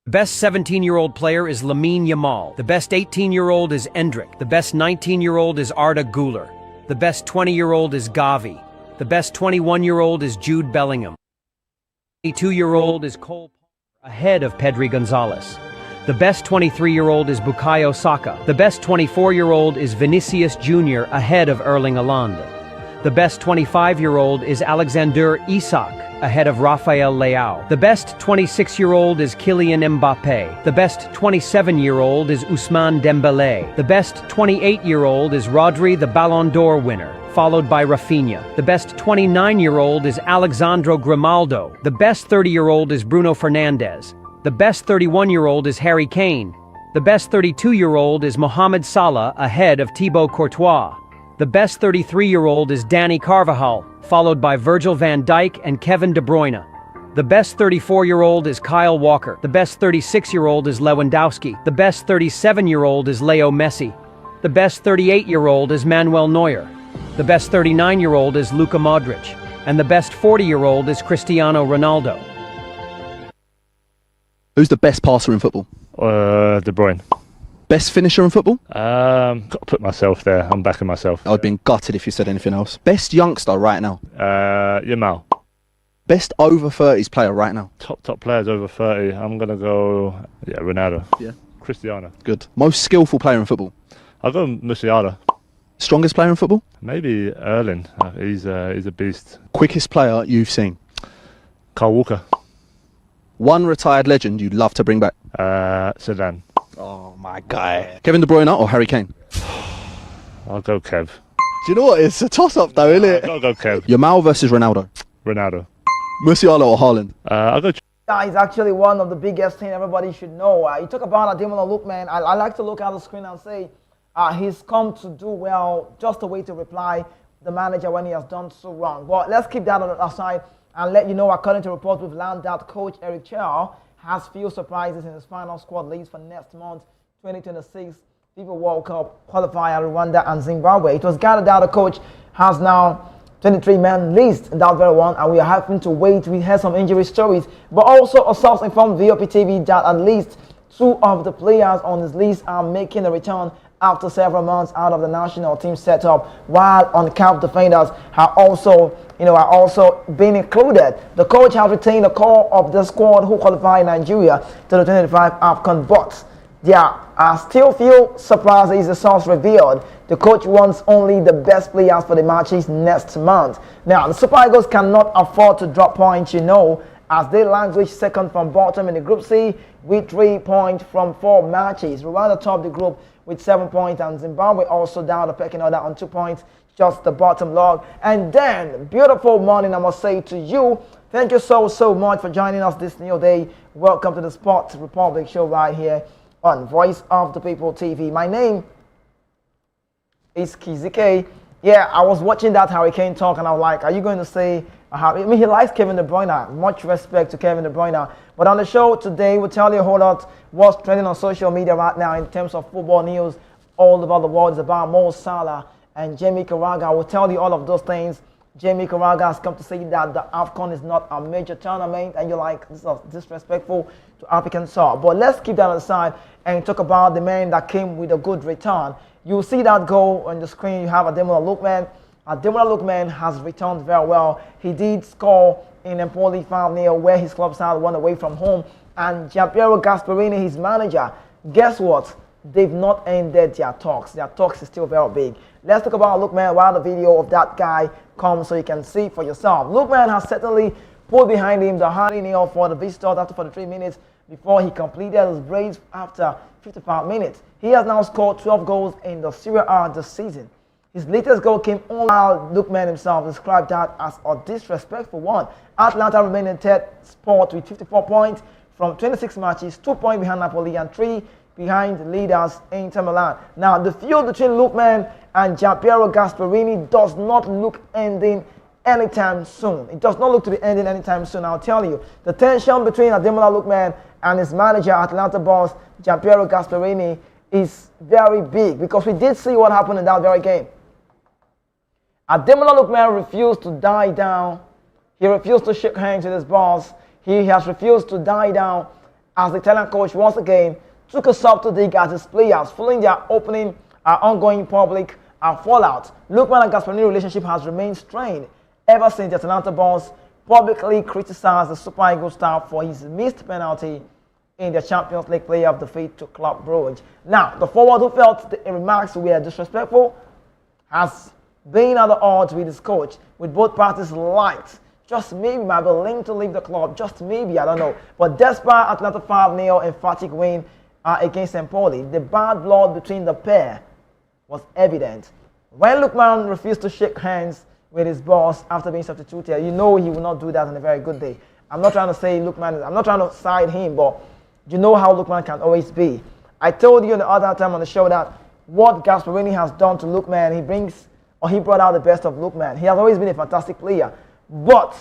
The best 17-year-old player is Lamine Yamal. The best 18-year-old is Endrick. The best 19-year-old is Arda Güler. The best 20-year-old is Gavi. The best 21-year-old is Jude Bellingham. The 22-year-old is Cole Palmer, ahead of Pedri Gonzalez. The best 23-year-old is Bukayo Saka. The best 24-year-old is Vinicius Jr., ahead of Erling Haaland. The best 25-year-old is Alexander Isak, ahead of Rafael Leao. The best 26-year-old is Kylian Mbappe. The best 27-year-old is Ousmane Dembélé. The best 28-year-old is Rodri, the Ballon d'Or winner, followed by Rafinha. The best 29-year-old is Alexandro Grimaldo. The best 30-year-old is Bruno Fernandes. The best 31-year-old is Harry Kane. The best 32-year-old is Mohamed Salah, ahead of Thibaut Courtois. The best 33-year-old is Dani Carvajal, followed by Virgil van Dijk and Kevin De Bruyne. The best 34-year-old is Kyle Walker. The best 36-year-old is Lewandowski. The best 37-year-old is Leo Messi. The best 38-year-old is Manuel Neuer. The best 39-year-old is Luka Modric. And the best 40-year-old is Cristiano Ronaldo. Who's the best passer in football? De Bruyne. Best finisher in football? Got to put myself there. I'm backing myself. I'd been gutted if you said anything else. Best youngster right now? Yamal. Best over 30s player right now? Top players over 30. I'm going to go, Ronaldo. Yeah. Cristiano. Good. Most skillful player in football? I'll go Musiala. Strongest player in football? Maybe Erling. He's a beast. Quickest player you've seen? Kyle Walker. One retired legend you'd love to bring back? Zidane. Oh, my guy. Kevin De Bruyne or Harry Kane? I'll go Kev. Do you know what? It's a toss-up though, isn't it? I'll go Kev. Yamal versus Ronaldo? Ronaldo. Musiala or Haaland? I'll go... He's actually one of the biggest things everybody should know. You talk about Ademola Lookman. I like to look at the screen and say he's come to do well, just a way to reply the manager when he has done so wrong. But let's keep that on the side and let you know, according to reports we've learned that coach Eric Chow has few surprises in his final squad list for next month, 2026 FIFA World Cup qualifier, Rwanda and Zimbabwe. It was gathered that the coach has now 23-man list in that very one, and we are having to wait. We had some injury stories, but also a source informed VOP TV that at least 2 of the players on this list are making a return after several months out of the national team setup, while on-camp defenders are also being included. The coach has retained the core of the squad who qualified Nigeria to the 2025 AFCON, but there are still few surprises, the source revealed. The coach wants only the best players for the matches next month. Now, the Super Eagles cannot afford to drop points, as they languish second from bottom in the Group C with 3 points from 4 matches. Rwanda top the group with 7 points, and Zimbabwe also down the pecking order on 2 points, just the bottom log. And then, beautiful morning, I must say to you, thank you so much for joining us this new day. Welcome to the Sports Republic show right here on Voice of the People TV. My name is Kizike. Yeah, I was watching that Harry Kane talk, and I was like, are you going to say, he likes Kevin De Bruyne. Much respect to Kevin De Bruyne. But on the show today, we'll tell you a whole lot what's trending on social media right now in terms of football news all over the world. It's about Mo Salah and Jamie Carragher. We'll tell you all of those things. Jamie Carragher has come to say that the AFCON is not a major tournament, and you're like, this is disrespectful to African soccer. But let's keep that aside and talk about the man that came with a good return. You'll see that goal on the screen. You have Ademola Lookman. Ademola Lookman has returned very well. He did score in Empoli 5-0, where his club side won away from home. And Giampiero Gasperini, his manager, guess what? They've not ended their talks. Their talks is still very big. Let's talk about Lookman while the video of that guy comes so you can see for yourself. Lookman has certainly put behind him the hard nail for the visitors after 43 minutes before he completed his brace after 55 minutes. He has now scored 12 goals in the Serie A this season. His latest goal came only while Lookman himself described that as a disrespectful one. Atalanta remained in third spot with 54 points from 26 matches, 2 points behind Napoli and 3 behind the leaders Inter Milan. Now, the feud between Lookman and Giampiero Gasperini does not look ending anytime soon. It does not look to be ending anytime soon, I'll tell you. The tension between Ademola Lookman and his manager, Atalanta boss, Giampiero Gasperini, is very big, because we did see what happened in that very game. Ademola Lookman refused to die down. He refused to shake hands with his boss. He has refused to die down as the Italian coach once again took a subtle dig at his players following their opening ongoing public fallout. Lookman and Gasparini relationship has remained strained ever since the Atalanta boss publicly criticized the Super Eagles star for his missed penalty in the Champions League Player of the Fate to Club Brugge. Now, the forward who felt the remarks were disrespectful has been at the odds with his coach, with both parties liked. Just maybe might be linked to leave the club, just maybe, I don't know. But despite Atlanta 5-0 emphatic win against Empoli, the bad blood between the pair was evident. When Lookman refused to shake hands with his boss after being substituted, you know he will not do that on a very good day. I'm not trying to say Lookman, I'm not trying to side him, but you know how Lookman can always be. I told you the other time on the show that what Gasparini has done to Lookman, he brought out the best of Lookman. He has always been a fantastic player. But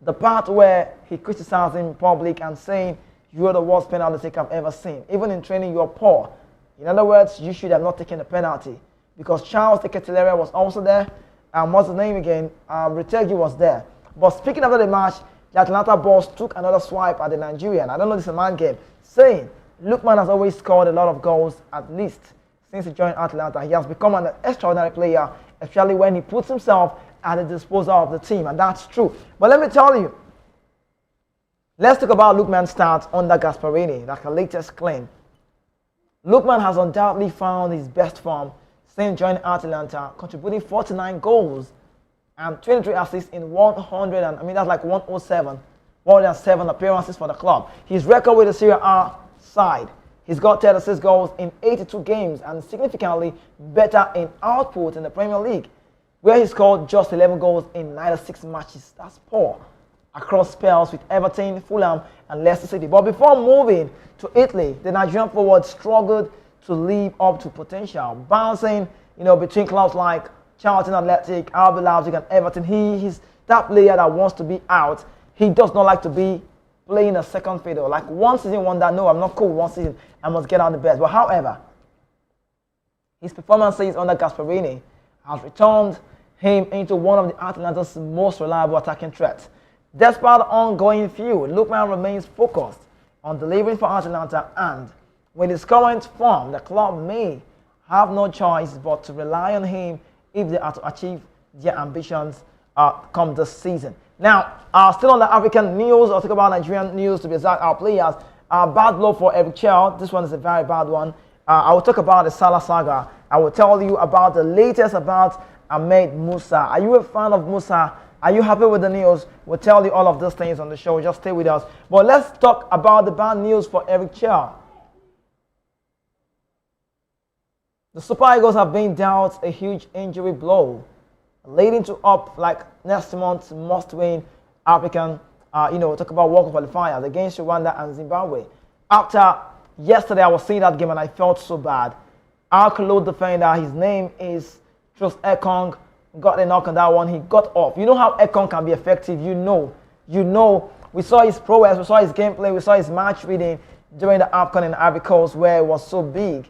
the part where he criticized him in public and saying, you're the worst penalty taker I've ever seen. Even in training, you're poor. In other words, you should have not taken the penalty. Because Charles Teketileria was also there. And what's his name again? Retegi was there. But speaking after the match, the Atlanta boss took another swipe at the Nigerian. I don't know this is a man game. Saying, Lookman has always scored a lot of goals, at least since he joined Atlanta. He has become an extraordinary player, especially when he puts himself at the disposal of the team, and that's true. But let me tell you, let's talk about Lookman's start under Gasparini, like a latest claim. Lookman has undoubtedly found his best form since joining Atalanta, contributing 49 goals and 23 assists in 107 appearances for the club. His record with the Serie A side, he's got 36 goals in 82 games and significantly better in output in the Premier League, where he scored just 11 goals in 96 matches. That's poor. Across spells with Everton, Fulham, and Leicester City. But before moving to Italy, the Nigerian forward struggled to live up to potential, bouncing, between clubs like Charlton Athletic, RB Leipzig, and Everton. He's that player that wants to be out. He does not like to be playing a second fiddle. Like one season wonder, no, I'm not cool with one season. I must get out the best. But however, his performances under Gasparini has returned him into one of the Atalanta's most reliable attacking threats. Despite the ongoing feud, Lookman remains focused on delivering for Atalanta, and with his current form, the club may have no choice but to rely on him if they are to achieve their ambitions come this season. Now, still on the African news, I'll talk about Nigerian news to be exact. Our players, bad blow for Eric Chell. This one is a very bad one. I will talk about the Salah saga. I will tell you about the latest about Ahmed Musa. Are you a fan of Musa? Are you happy with the news? We'll tell you all of these things on the show. Just stay with us. But let's talk about the bad news for Eric Chell. The Super Eagles have been dealt a huge injury blow, leading to next month must-win African, talk about World Qualifiers against Rwanda and Zimbabwe. After yesterday, I was seeing that game and I felt so bad. Our close defender, his name is Trust Ekong, got a knock on that one. He got off. You know how Ekong can be effective. You know. We saw his prowess, we saw his gameplay, we saw his match reading during the AFCON in Ivory Coast where it was so big.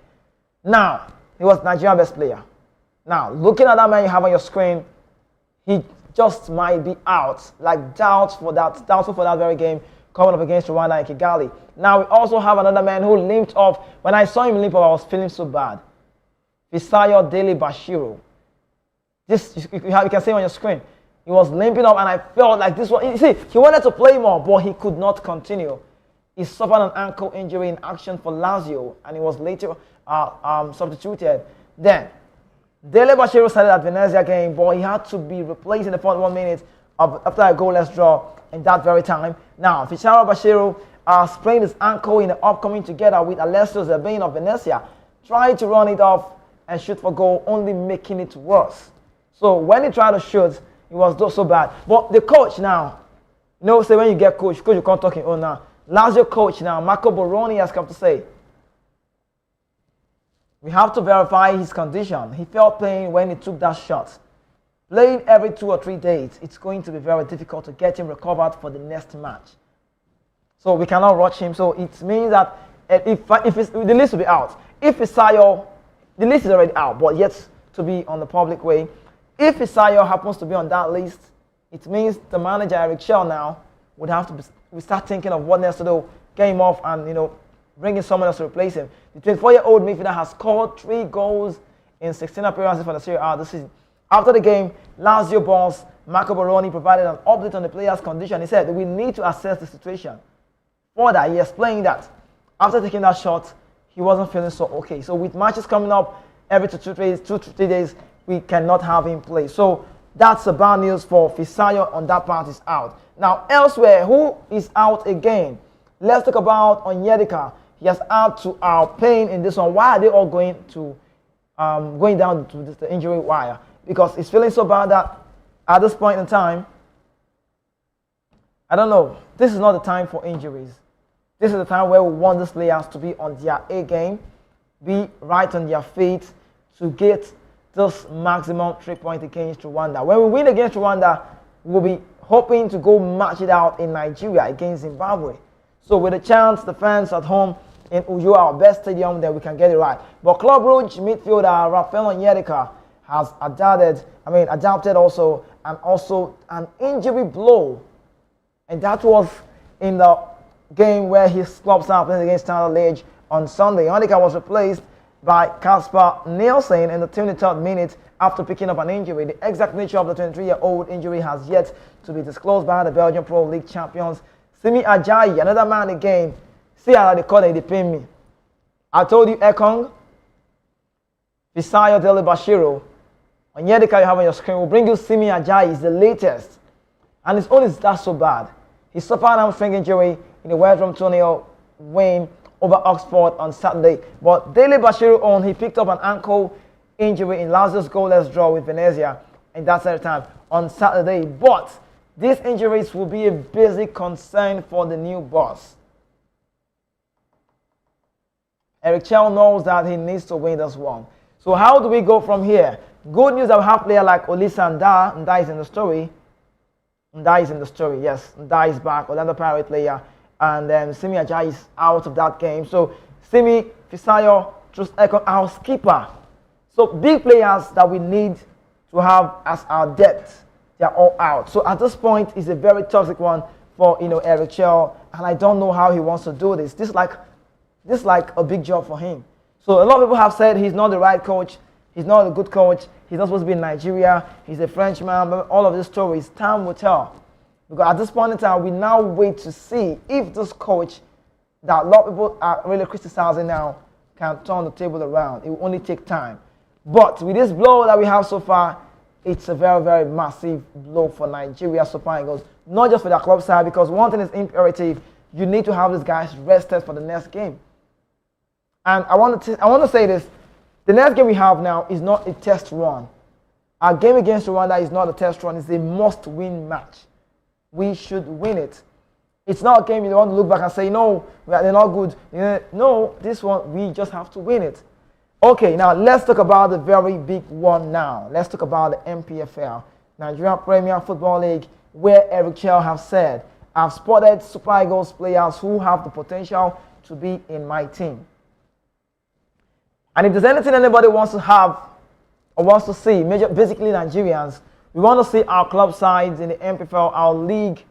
Now, he was Nigeria's best player. Now, looking at that man you have on your screen, he just might be out. Doubtful for that very game coming up against Rwanda and Kigali. Now, we also have another man who limped off. When I saw him limp off, I was feeling so bad. Fisayo Dele Bashiru. This you can see on your screen. He was limping up, and I felt like this one. You see, he wanted to play more, but he could not continue. He suffered an ankle injury in action for Lazio, and he was later substituted. Then, Dele Bashiru started at Venezia game, but he had to be replaced in the 41 minutes after a goalless draw in that very time. Now, Fisayo Bashiru sprained his ankle in the upcoming together with Alessio Zerbin of Venezia, trying to run it off and shoot for goal, only making it worse. So when he tried to shoot, it was so bad. But the coach now, say when you get coach, you can't talk in own now. Lazio coach now, Marco Boroni, has come to say, we have to verify his condition. He felt pain when he took that shot. Playing every 2 or 3 days, it's going to be very difficult to get him recovered for the next match. So we cannot rush him. So it means that if the list will be out. If Fisayo, the list is already out, but yet to be on the public way. If Fisayo happens to be on that list, it means the manager, Eric Chell, now would have to we start thinking of what next to do, get him off, and bringing someone else to replace him. The 24-year-old midfielder has scored 3 goals in 16 appearances for the Serie A this season. After the game, Lazio boss Marco Baroni provided an update on the player's condition. He said, "We need to assess the situation." Further, he explained that after taking that shot, he wasn't feeling so okay. So with matches coming up every 2 to 3 days, we cannot have him play. So that's the bad news for Fisayo on that part is out. Now elsewhere, who is out again? Let's talk about Onyedika. He has added to our pain in this one. Why are they all going down to the injury wire? Because he's feeling so bad that at this point in time, I don't know, this is not the time for injuries. This is the time where we want these players to be on their A game, be right on their feet to get this maximum 3 points against Rwanda. When we win against Rwanda, we'll be hoping to go match it out in Nigeria against Zimbabwe. So with a chance, the fans at home in Uyo, our best stadium, then we can get it right. But Club Brugge midfielder Rafael Onyedika has adapted also, and also an injury blow. And that was in the game where his club started playing against Standard Liège on Sunday. Onyedika was replaced by Kasper Nielsen in the 23rd minute after picking up an injury. The exact nature of the 23-year-old injury has yet to be disclosed by the Belgian Pro League champions. Simi Ajayi, another man again. See how they call it, they pay me. I told you Ekong, Fisayo Dele Bashiru, Onyedika you have on your screen. We'll bring you Simi Ajayi, is the latest. And his own is that so bad. He suffered an hamstring injury in the West Brom 2-0 win over Oxford on Saturday. But Dele Bashiru he picked up an ankle injury in Lazio's goalless draw with Venezia in that same time on Saturday. But these injuries will be a basic concern for the new boss. Eric Chell knows that he needs to win this one. So how do we go from here? Good news that we have players like Olisa Nda. Nda is in the story. Nda is in the story, yes. Nda is back, Orlando Pirate player. And then Simi Ajayi is out of that game. So Simi, Fisayo, just our skipper. So big players that we need to have as our depth, they're all out. So at this point, it's a very toxic one for Eric Chell, and I don't know how he wants to do this. This is like a big job for him. So a lot of people have said he's not the right coach. He's not a good coach. He's not supposed to be in Nigeria. He's a Frenchman. But all of these stories, time will tell. Because at this point in time, we now wait to see if this coach that a lot of people are really criticizing now can turn the table around. It will only take time. But with this blow that we have so far, it's a very, very massive blow for Nigeria Super Eagles. Not just for their club side, because one thing is imperative. You need to have these guys rested for the next game. And I want to say this. The next game we have now is not a test run. Our game against Rwanda is not a test run. It's a must-win match. We should win it. It's not a game you want to look back and say, no, they're not good. No, this one, we just have to win it. Okay, now let's talk about the very big one now. Let's talk about the NPFL, Nigerian Premier Football League, where Eric Chell has said, I've spotted Super Eagles players who have the potential to be in my team. And if there's anything anybody wants to have or wants to see, basically Nigerians, we want to see our club sides in the NPFL, our league,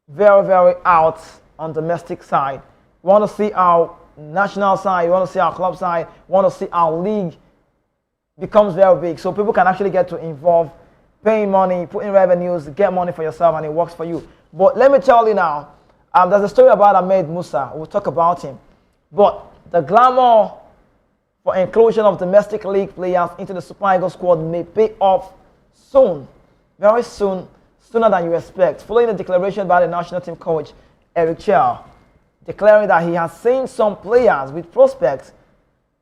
very, very out on domestic side. We want to see our national side, we want to see our club side, we want to see our league becomes very big. So people can actually get to involve, paying money, putting revenues, get money for yourself, and it works for you. But let me tell you now, there's a story about Ahmed Musa. We'll talk about him. But the glamour for inclusion of domestic league players into the Super Eagles squad may pay off soon, very soon, sooner than you expect, following the declaration by the national team coach, Eric Chell, declaring that he has seen some players with prospects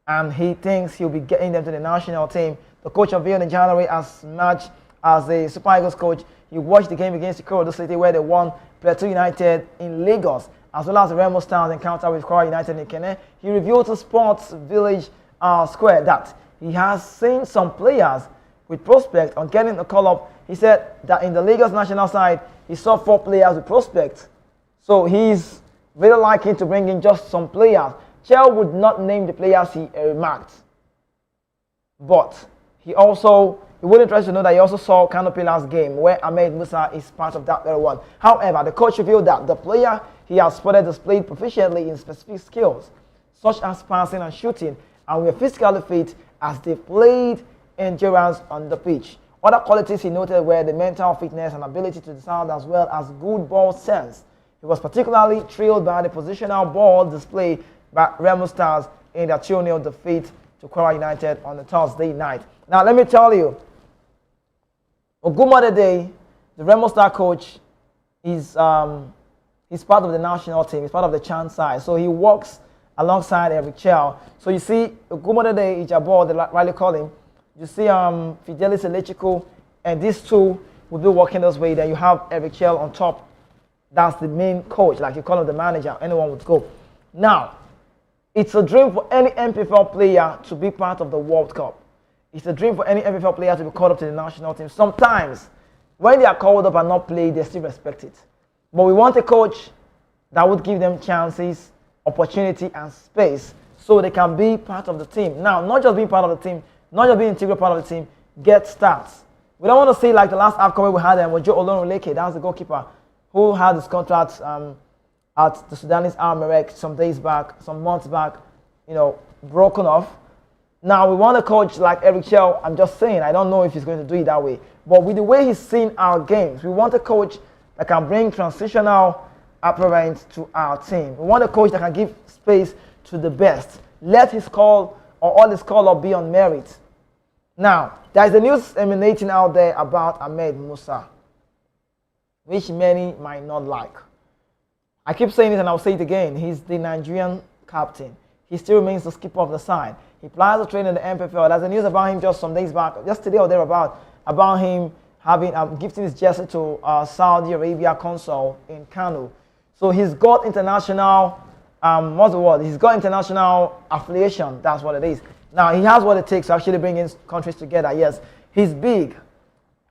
and he thinks he'll be getting them to the national team. The coach unveiled in January as much as the Super Eagles coach. He watched the game against Ikorodu City where they won Plateau United in Lagos, as well as the Remo Stars encounter with Kwara United in Kene. He revealed to Sports Village Square that he has seen some players with prospects on getting a call-up. He said that in the Lagos national side, he saw 4 players with prospects. So he's really liking to bring in just some players. Chell would not name the players he remarked. But he also it would interest you to know that he also saw Canopy last game where Ahmed Musa is part of that very one. However, the coach revealed that the player he has spotted displayed proficiently in specific skills such as passing and shooting, and were physically fit as they played endurance on the pitch. Other qualities he noted were the mental fitness and ability to decide as well as good ball sense. He was particularly thrilled by the positional ball display by Remo Stars in their 2-0 defeat to Kwara United on the Thursday night. Now let me tell you, Ogumade, the Remo Star coach, he's part of the national team. He's part of the Chan side. So he works alongside Eric Chell. So you see, Ogumade Ijabo, they rightly call him. You see Fidelis Electrical, and these two will be working this way. Then you have Eric Chell on top. That's the main coach, like you call him the manager. Anyone would go. Now, it's a dream for any NPFL player to be part of the World Cup. It's a dream for any NPFL player to be called up to the national team. Sometimes, when they are called up and not played, they still respect it. But we want a coach that would give them chances, opportunity, and space so they can be part of the team. Now, not just being part of the team, not just being integral part of the team, get starts. We don't want to see like the last AFCON we had with Joe Olorunleke, that's the goalkeeper, who had his contract at the Sudanese Al-Merrek some months back, broken off. Now we want a coach like Eric Chell. I'm just saying, I don't know if he's going to do it that way. But with the way he's seen our games, we want a coach that can bring transitional apparent to our team. We want a coach that can give space to the best. Let his call or all his call up be on merit. Now, there's a news emanating out there about Ahmed Musa, which many might not like. I keep saying it and I'll say it again. He's the Nigerian captain. He still remains the skipper of the side. He plans to train in the NPFL. There's a news about him just some days back, yesterday or thereabout, about him having gifting his jersey to Saudi Arabia consul in Kano. So he's got international, what's the word? He's got international affiliation. That's what it is. Now he has what it takes to actually bring in countries together. Yes, he's big.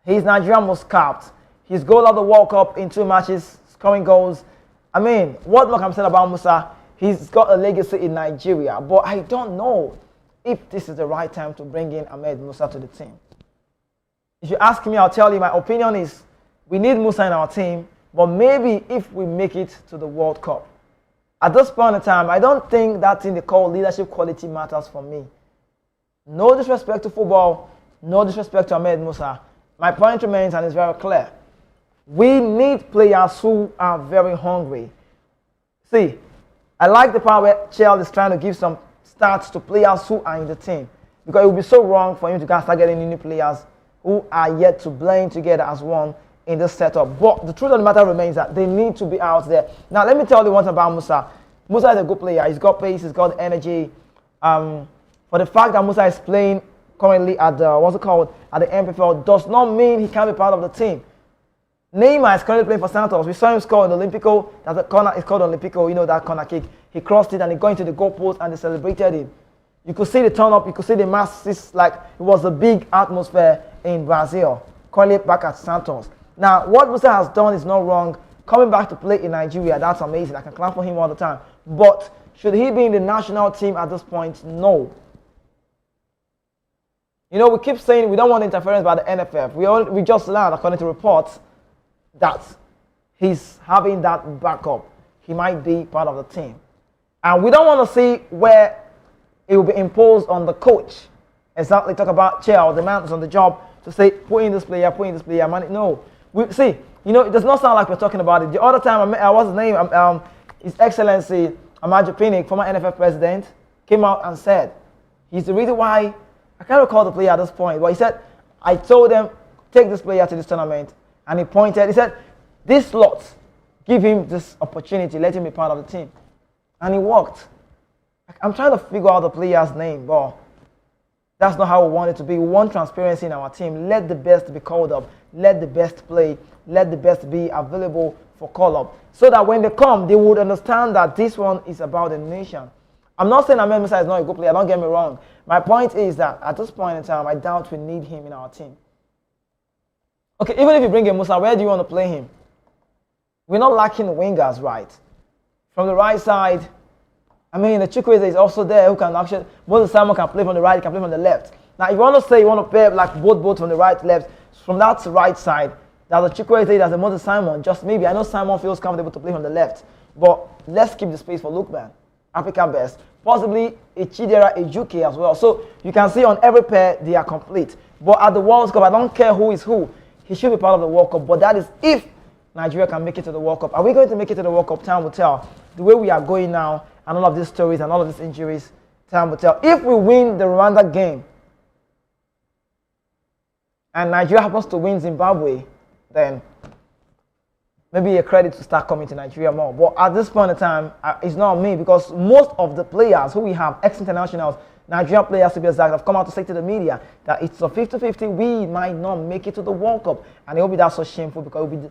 He's Nigerian most capped. He's goal of the World Cup in 2 matches, scoring goals. I mean, what more can I say about Musa? He's got a legacy in Nigeria, but I don't know if this is the right time to bring in Ahmed Musa to the team. If you ask me, I'll tell you my opinion is we need Musa in our team, but maybe if we make it to the World Cup. At this point in time, I don't think that thing they call leadership quality matters for me. No disrespect to football, no disrespect to Ahmed Musa. My point remains, and it's very clear. We need players who are very hungry. See, I like the part where Chell is trying to give some stats to players who are in the team, because it would be so wrong for him to start getting new players who are yet to blend together as one in this setup. But the truth of the matter remains that they need to be out there. Now, let me tell you one thing about Musa. Musa is a good player. He's got pace, he's got energy. For the fact that Musa is playing currently at the, at the NPFL does not mean he can't be part of the team. Neymar is currently playing for Santos. We saw him score in the Olympico. That's a corner. It's called Olympico. You know that corner kick. He crossed it and he got into the goalpost and they celebrated him. You could see the turn up. You could see the masses. Like it was a big atmosphere in Brazil. Currently back at Santos. Now, what Musa has done is not wrong. Coming back to play in Nigeria, that's amazing. I can clap for him all the time. But should he be in the national team at this point? No. You know, we keep saying we don't want interference by the NFF. We just learned, according to reports, that he's having that backup. He might be part of the team. And we don't want to see where it will be imposed on the coach. Exactly, talk about Chell, the man who's on the job, to say, put in this player, man. No. See, you know, it does not sound like we're talking about it. The other time, what's his name? His Excellency Amaju Pinnick, former NFF president, came out and said, he's the reason why, I can't recall the player at this point, but he said, I told them, take this player to this tournament. And he said, this lot, give him this opportunity, let him be part of the team. And he worked. I'm trying to figure out the player's name, but that's not how we want it to be. We want transparency in our team. Let the best be called up. Let the best play. Let the best be available for call-up. So that when they come, they would understand that this one is about the nation. I'm not saying Ahmed Musa is not a good player. Don't get me wrong. My point is that at this point in time, I doubt we need him in our team. Okay, even if you bring in Musa, where do you want to play him? We're not lacking wingers, right? From the right side, I mean, the Chukwueze is also there who can actually, Moses Simon can play from the right, he can play from the left. Now, if you want to say you want to pair like both from the right, left, from that right side, there's a Chukwueze, there's a Moses Simon. Just maybe, I know Simon feels comfortable to play from the left, but let's keep the space for Lookman, Africa best. Possibly a Chidera, a Juke as well. So you can see on every pair, they are complete. But at the World Cup, I don't care who is who. He should be part of the World Cup, but that is if Nigeria can make it to the World Cup. Are we going to make it to the World Cup? Time will tell. The way we are going now, and all of these stories and all of these injuries, time will tell. If we win the Rwanda game, and Nigeria happens to win Zimbabwe, then maybe a credit to start coming to Nigeria more. But at this point in time, it's not me, because most of the players who we have, ex-internationals, Nigerian players to be exact, have come out to say to the media that it's a 50-50, we might not make it to the World Cup. And it will be that so shameful, because it will be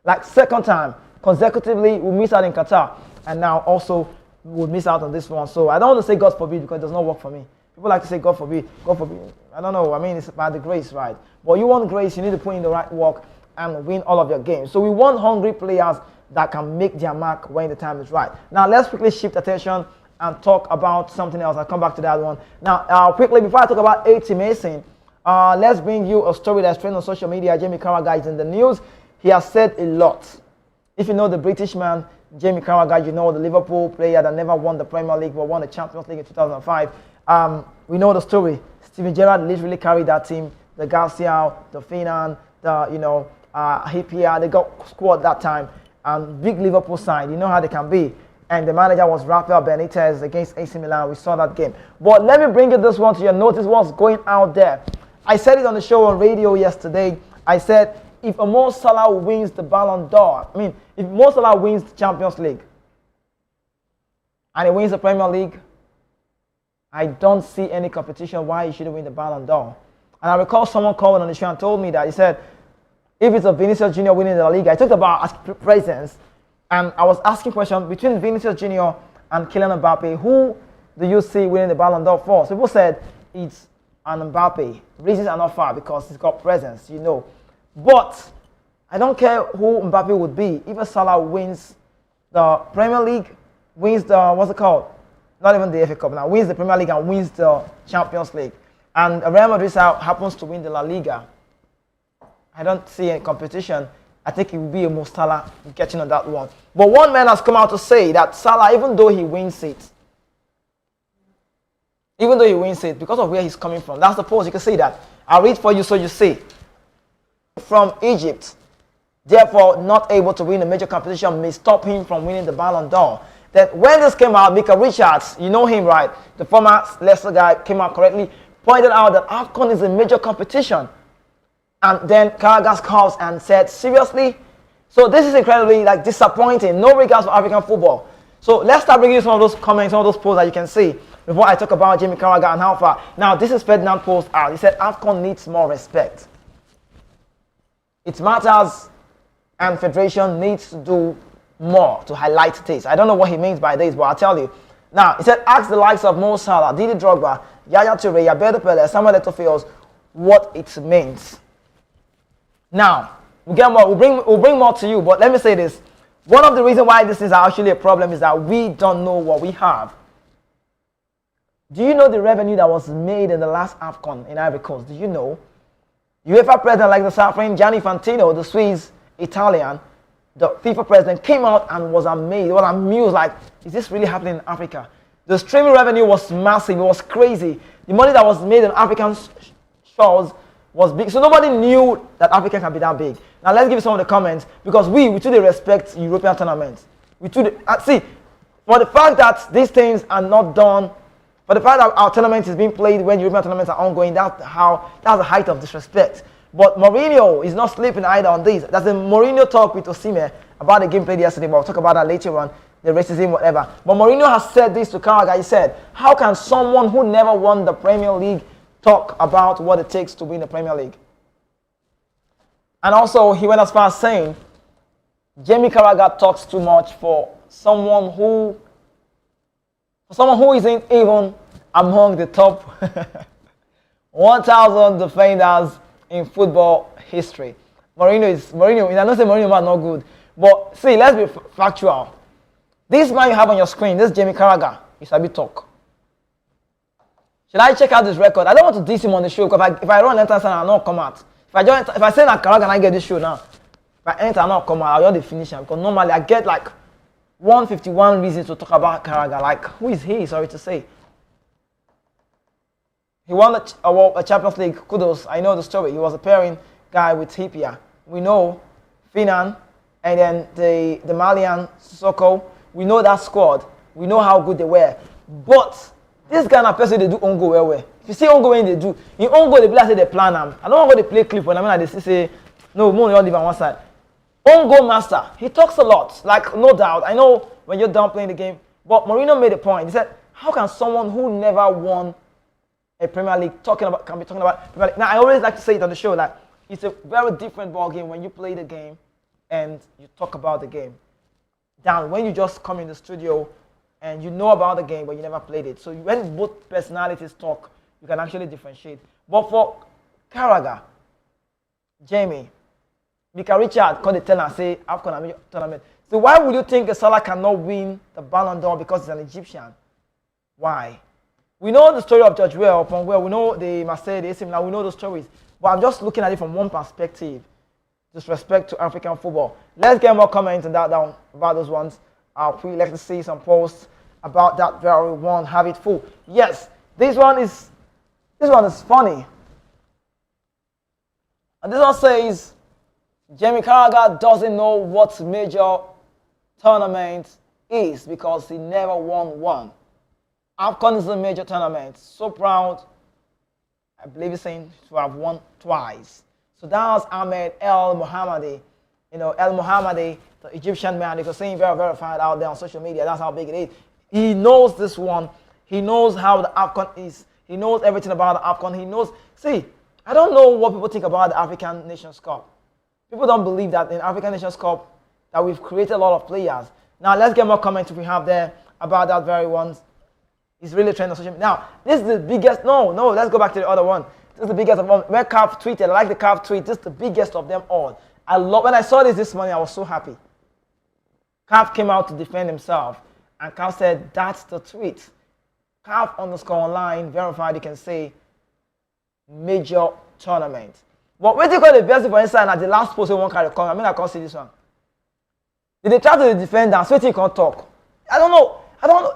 like second time consecutively we miss out in Qatar, and now also we'll miss out on this one. So I don't want to say God forbid, because it does not work for me. People like to say God forbid, God forbid. I don't know, I mean, it's about the grace, right? But you want grace, you need to put in the right work and win all of your games. So we want hungry players that can make their mark when the time is right. Now let's quickly shift attention and talk about something else. I'll come back to that one. Now, quickly, before I talk about A-Team Mason, let's bring you a story that's trending on social media. Jamie Carragher is in the news. He has said a lot. If you know the British man, Jamie Carragher, you know the Liverpool player that never won the Premier League but won the Champions League in 2005. We know the story. Steven Gerrard literally carried that team. The Garcia, the Finan, the Hipia, they got squad that time. Big Liverpool side, you know how they can be. And the manager was Rafael Benitez against AC Milan. We saw that game. But let me bring you this one to your notice what's going out there. I said it on the show on radio yesterday. I said, if Mo Salah wins the Ballon d'Or, if Mo Salah wins the Champions League and he wins the Premier League, I don't see any competition why he shouldn't win the Ballon d'Or. And I recall someone calling on the show and told me that he said, if it's a Vinicius Junior winning the La Liga, I talked about presence, and I was asking questions between Vinicius Junior and Kylian Mbappe, who do you see winning the Ballon d'Or for? So people said it's an Mbappe. Reasons are not far because he's got presence, you know. But I don't care who Mbappe would be. If a Salah wins the Premier League, wins the, what's it called? Not even the FA Cup now, wins the Premier League and wins the Champions League. And Real Madrid happens to win the La Liga. I don't see any competition. I think it will be a Mo Salah getting on that one. But one man has come out to say that Salah, even though he wins it, because of where he's coming from, that's the post, you can see that. I'll read for you so you see. From Egypt, therefore not able to win a major competition may stop him from winning the Ballon d'Or. Then when this came out, Mika Richards, you know him, right? The former Leicester guy came out correctly, pointed out that AFCON is a major competition. And then Carragher scoffs and said, seriously? So this is incredibly disappointing. No regards for African football. So let's start bringing you some of those comments, some of those posts that you can see before I talk about Jamie Carragher and how far. Now, this is Ferdinand post out. He said, AFCON needs more respect. It matters, and Federation needs to do more to highlight this. I don't know what he means by this, but I'll tell you. Now, he said, ask the likes of Mo Salah, Didi Drogba, Yaya Toure, Alberto Pele, Samuel Eto'o feels what it means. Now, we'll bring more to you, but let me say this. One of the reasons why this is actually a problem is that we don't know what we have. Do you know the revenue that was made in the last AFCON in Ivory Coast? Do you know? UEFA president like the Suffering Gianni Infantino, the Swiss Italian, the FIFA president came out and was amazed, was amused, like, is this really happening in Africa? The streaming revenue was massive, it was crazy. The money that was made in African shores was big. So nobody knew that Africa can be that big. Now let's give you some of the comments, because we truly respect European tournaments. We truly, see, for the fact that these things are not done, for the fact that our tournament is being played when European tournaments are ongoing, that's the height of disrespect. But Mourinho is not sleeping either on this. There's a Mourinho talk with Osimhen about the game played yesterday, but we'll talk about that later on, the racism, whatever. But Mourinho has said this to Carragher. He said, how can someone who never won the Premier League talk about what it takes to win the Premier League? And also, he went as far as saying, Jamie Carragher talks too much for someone who isn't even among the top 1,000 defenders in football history. Mourinho, I don't say Mourinho man not good, but see, let's be factual. This man you have on your screen, this Jamie Carragher, is a bit talk. Should I check out this record? I don't want to diss him on the show because if I run enter and I'll not come out. If I say that Carragher and I get this show now, if I enter and not come out, I'll just finish him because normally I get like 151 reasons to talk about Carragher. Like, who is he? Sorry to say. He won a Champions League. Kudos. I know the story. He was a pairing guy with Hipia. We know Finan and then the Malian Sissoko. We know that squad. We know how good they were. But this kind of person, they do own goal well. If you see own goal when they do, in own goal, the players say they plan them. I don't want to play clip when they say, no, more than leave on one side. Own goal master, he talks a lot, like no doubt. I know when you're done playing the game, but Mourinho made a point. He said, how can someone who never won a Premier League can be talking about Premier League? Now, I always like to say it on the show, like, it's a very different ball game when you play the game and you talk about the game. Than when you just come in the studio and you know about the game but you never played it. So when both personalities talk, you can actually differentiate. But for Carragher, Jamie, Mika Richard called the teller and say, AFCON tournament. So why would you think Salah cannot win the Ballon d'Or because he's an Egyptian? Why? We know the story of George Weah, we know the Marseille, the AC Milan, we know those stories. But I'm just looking at it from one perspective. Disrespect to African football. Let's get more comments on that down about those ones. We like to see some posts about that very one. Have it full. Yes, this one is funny. And this one says, Jamie Carragher doesn't know what major tournament is because he never won one. AFCON is a major tournament. So proud. I believe he's saying to have won twice. So that was Ahmed El Mohammadi. You know, El Mohammadi, the Egyptian man. You can see him very verified out there on social media. That's how big it is. He knows this one. He knows how the AFCON is. He knows everything about the AFCON. He knows. See, I don't know what people think about the African Nations Cup. People don't believe that in African Nations Cup that we've created a lot of players. Now, let's get more comments if we have there about that very one. It's really trending on social media. Now, this is the biggest. No, let's go back to the other one. This is the biggest of them. Where Calf tweeted, I like the Calf tweet. This is the biggest of them all. When I saw this morning, I was so happy. Calf came out to defend himself, and Calf said, that's the tweet. Calf _online, verified, you can say, major tournament. But what do you call the best for inside at the last post, one carry come? I can't see this one. Did they try to defend and so he can't talk? I don't know.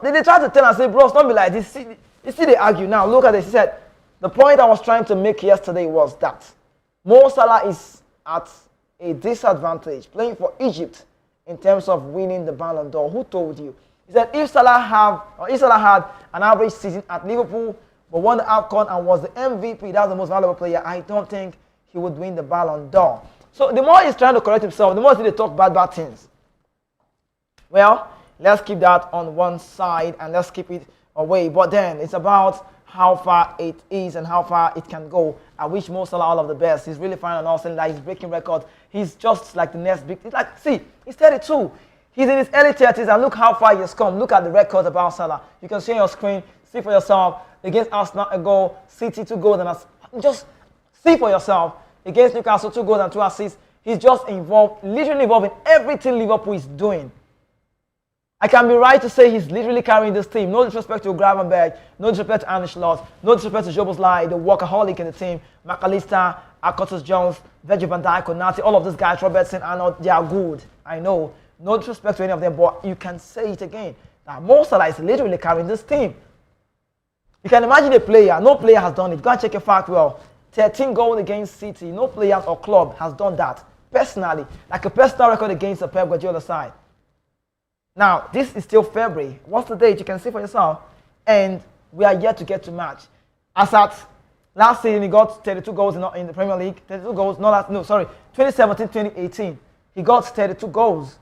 Did they try to tell and say, bros, don't be like this? You see, they argue now. Look at this. He said, the point I was trying to make yesterday was that Mo Salah is at a disadvantage playing for Egypt in terms of winning the Ballon d'Or. Who told you? He said if Salah had an average season at Liverpool but won the AFCON and was the MVP, that's the most valuable player, I don't think he would win the Ballon d'Or. So the more he's trying to correct himself, the more they talk bad things. Well, let's keep that on one side and let's keep it away. But then it's about how far it is and how far it can go. I wish Mo Salah all of the best. He's really fine on all cylinders. He's breaking records. He's just like the next big. It's like, see, he's 32. He's in his early 30s and look how far he has come. Look at the records about Salah. You can see on your screen, see for yourself. Against Arsenal, a goal. City, 2 goals and assists. Just see for yourself. Against Newcastle, 2 goals and 2 assists. He's just literally involved in everything Liverpool is doing. I can be right to say he's literally carrying this team. No disrespect to Gravenberg, no disrespect to Arne Slot, no disrespect to Jobosly, the workaholic in the team, McAllister, Curtis Jones, Virgil van Dijk, Konate, all of these guys, Robertson, Arnold, they are good. I know. No disrespect to any of them, but you can say it again. That Mo Salah is literally carrying this team. You can imagine a player, no player has done it. Go and check your fact well. 13 goals against City, no player or club has done that. Personally, like a personal record against the Pep Guardiola side. Now, this is still February. What's the date? You can see for yourself. And we are yet to get to March. As at last season, he got 32 goals in the Premier League. 32 goals, 2017-2018. He got 32 goals.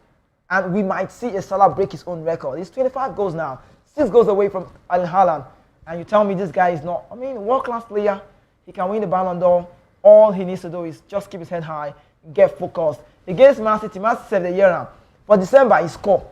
And we might see a Salah break his own record. He's 25 goals now. 6 goals away from Erling Haaland. And you tell me this guy is not, world-class player. He can win the Ballon d'Or. All he needs to do is just keep his head high, get focused. Against Man City saved the year now. For December, he scored.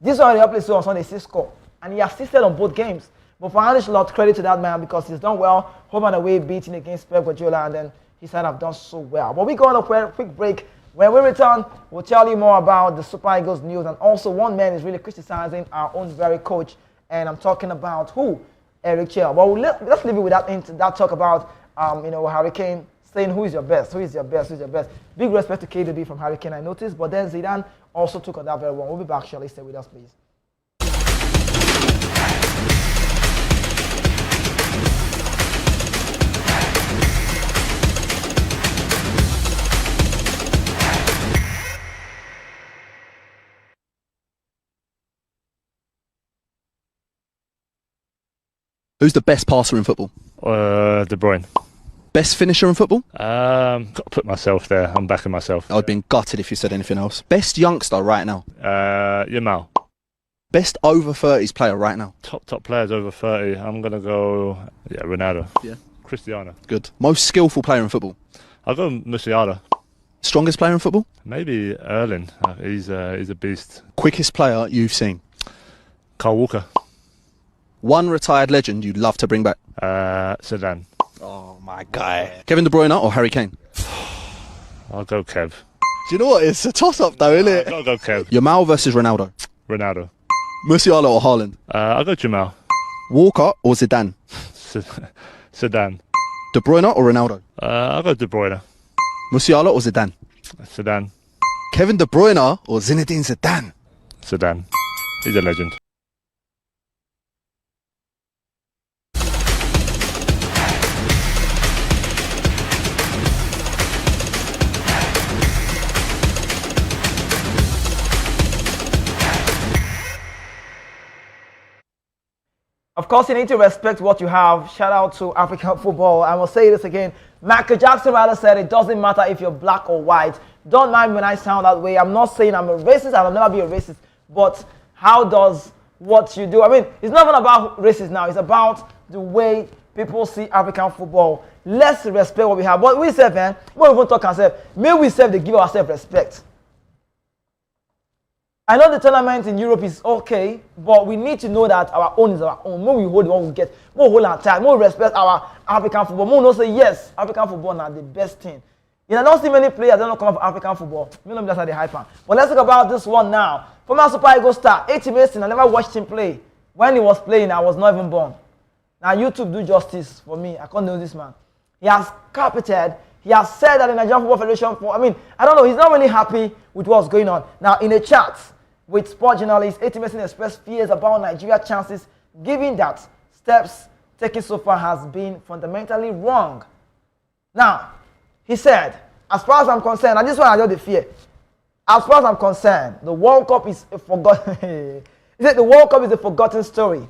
This one he played on Sunday, 6 score. And he assisted on both games. But for Anish, a lot of credit to that man because he's done well. Home and away beating against Pep Guardiola, and then he said, I've done so well. But we go on a quick break. When we return, we'll tell you more about the Super Eagles news. And also, one man is really criticizing our own very coach. And I'm talking about who? Eric Chell. But let's leave it with that talk about Harry Kane saying who is your best, who is your best, who is your best. Big respect to KDB from Harry Kane, I noticed. But then Zidane also took on that very well. We'll be back shortly. Stay with us, please. Who's the best passer in football? De Bruyne. Best finisher in football? Got to put myself there. I'm backing myself. I'd been gutted if you said anything else. Best youngster right now? Yamal. Best over 30s player right now? Top players over 30. I'm going to go, Ronaldo. Yeah. Cristiano. Good. Most skillful player in football? I'll go Musiala. Strongest player in football? Maybe Erling. He's a beast. Quickest player you've seen? Carl Walker. One retired legend you'd love to bring back? Zidane. Oh, my guy. Kevin De Bruyne or Harry Kane? I'll go Kev. Do you know what? It's a toss-up though, isn't it? I'll go Kev. Yamal versus Ronaldo? Ronaldo. Musiala or Haaland? I'll go Jamal. Walker or Zidane? Zidane. De Bruyne or Ronaldo? I'll go De Bruyne. Musiala or Zidane? Zidane. Kevin De Bruyne or Zinedine Zidane? Zidane. He's a legend. Of course, you need to respect what you have. Shout out to African football. I will say this again. Michael Jackson rather said it doesn't matter if you're black or white. Don't mind when I sound that way. I'm not saying I'm a racist. I'll never be a racist. But how does what you do? I mean, it's not even about racism now. It's about the way people see African football. Let's respect what we have. What we say, man, we even talk ourselves. May we say they give ourselves respect. I know the tournament in Europe is okay, but we need to know that our own is our own. When we hold the one we get, more hold our time, more respect our African football. More not say yes, African football now the best thing. I don't see many players that don't come from African football. You know that's how they hype on. But let's talk about this one now. Former Super Eagles star, 80 Mason. I never watched him play. When he was playing, I was not even born. Now YouTube do justice for me. I can't know this man. He has carpeted. He has said that the Nigerian Football Federation, I don't know, he's not really happy with what's going on. Now, in a chat with sport journalist, 80 Mason expressed fears about Nigeria's chances, given that steps taken so far has been fundamentally wrong. Now, he said, as far as I'm concerned, and this one I know the fear, as far as I'm concerned, the World Cup is a forgotten. He said the World Cup is a forgotten story.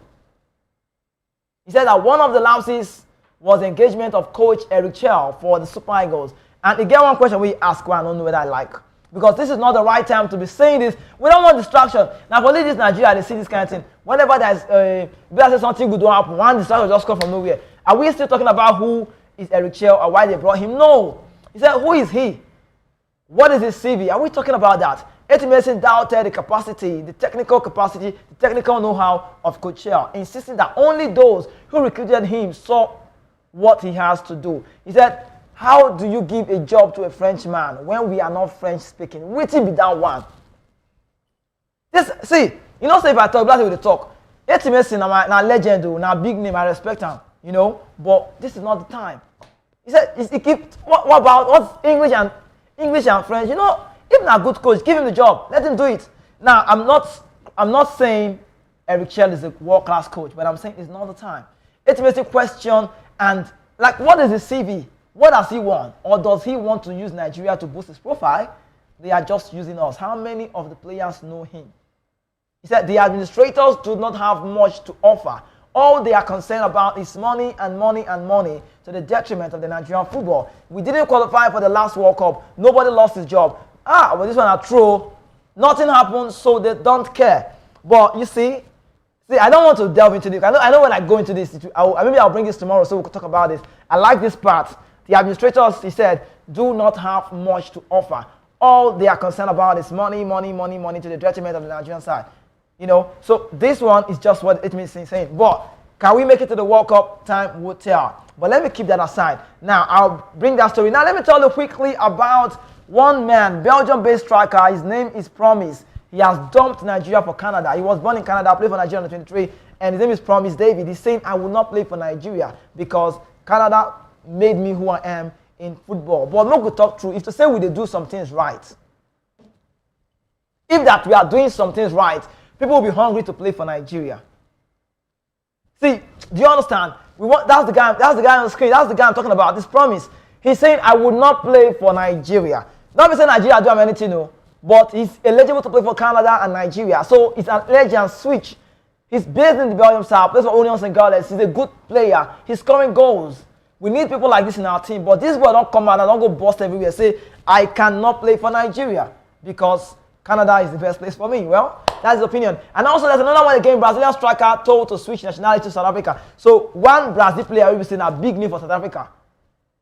He said that one of the lapses was the engagement of coach Eric Chell for the Super Eagles. And again, one question we ask, I don't know whether I like. Because this is not the right time to be saying this. We don't want distraction. Now, for this Nigeria, they see this kind of thing. Whenever there's something good will happen, one distraction just come from nowhere. Are we still talking about who is Eric Chell or why they brought him? No. He said, who is he? What is his CV? Are we talking about that? 80 Mason doubted the capacity, the technical capacity, the technical know-how of Coach Chell, insisting that only those who recruited him saw what he has to do. He said, how do you give a job to a Frenchman when we are not French speaking? Waiting be that one. This, see, you know, say if I talk, that's with the talk. 80 Mason, now legend, now big name, I respect him, you know, but this is not the time. He said, what about what's English and French? You know, if not a good coach, give him the job, let him do it. Now, I'm not saying Eric Chell is a world-class coach, but I'm saying it's not the time. 80 Mason question and like, what is his CV? What does he want? Or does he want to use Nigeria to boost his profile? They are just using us. How many of the players know him? He said the administrators do not have much to offer. All they are concerned about is money and money and money to the detriment of the Nigerian football. We didn't qualify for the last World Cup. Nobody lost his job. But this one are true. Nothing happened, so they don't care. But you see, I don't want to delve into this. I know when I go into this, maybe I'll bring this tomorrow so we can talk about this. I like this part. The administrators, he said, do not have much to offer. All they are concerned about is money, money, money, money to the detriment of the Nigerian side. You know, so this one is just what it means saying. But can we make it to the World Cup? Time will tell. But let me keep that aside. Now, I'll bring that story. Now, let me tell you quickly about one man, Belgium-based striker. His name is Promise. He has dumped Nigeria for Canada. He was born in Canada, played for Nigeria under 23, and his name is Promise David. He's saying, I will not play for Nigeria because Canada made me who I am in football. But look, we talk true. If to say we did do some things right, if that we are doing some things right, people will be hungry to play for Nigeria. See, do you understand? That's the guy on the screen. That's the guy I'm talking about. This Promise. He's saying, I would not play for Nigeria. Not be saying Nigeria do have anything, no. But he's eligible to play for Canada and Nigeria. So it's an legend switch. He's based in the Belgium South, plays for Union St. Galles. He's a good player. He's scoring goals. We need people like this in our team. But this boy don't come out and don't go bust everywhere. Say, I cannot play for Nigeria because Canada is the best place for me. Well, that's his opinion. And also, there's another one again. Brazilian striker told to switch nationality to South Africa. So one Brazil player will be saying a big name for South Africa.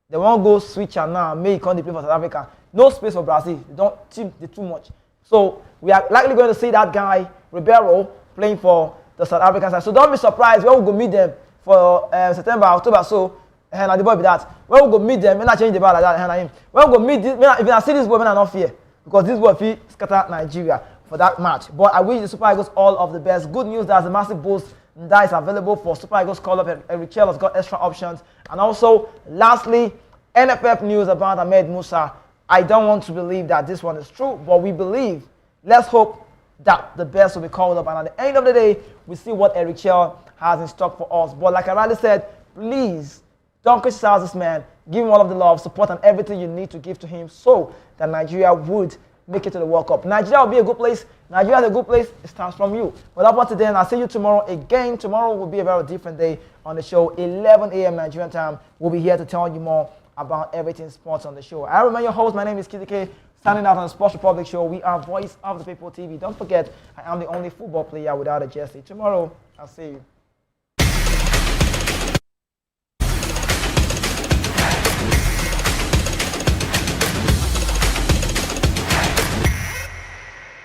They won't go switch and now make on the play for South Africa. No space for Brazil. They don't team too much. So we are likely going to see that guy Ribeiro playing for the South African side. So don't be surprised when we go meet them for September, October. So and the boy be that when we go meet them, when I change the ball like that, and when we go meet this, if I see this boy, I not fear because this boy feel scatter Nigeria for that match. But I wish the Super Eagles all of the best. Good news, there's a massive boost that is available for Super Eagles call up. Eric Chell has got extra options. And also, lastly, NFF news about Ahmed Musa. I don't want to believe that this one is true, but we believe. Let's hope that the best will be called up. And at the end of the day, we see what Eric Chell has in stock for us. But like I already said, please don't criticize this man. Give him all of the love, support, and everything you need to give to him so that Nigeria would make it to the World Cup. Nigeria will be a good place. Nigeria is a good place. It starts from you. But up until then, I'll see you tomorrow again. Tomorrow will be a very different day on the show. 11 a.m. Nigerian time. We'll be here to tell you more about everything sports on the show. I remain your host. My name is Kizike. Standing out on the Sports Republic show. We are Voice of the People TV. Don't forget, I am the only football player without a jersey. Tomorrow, I'll see you.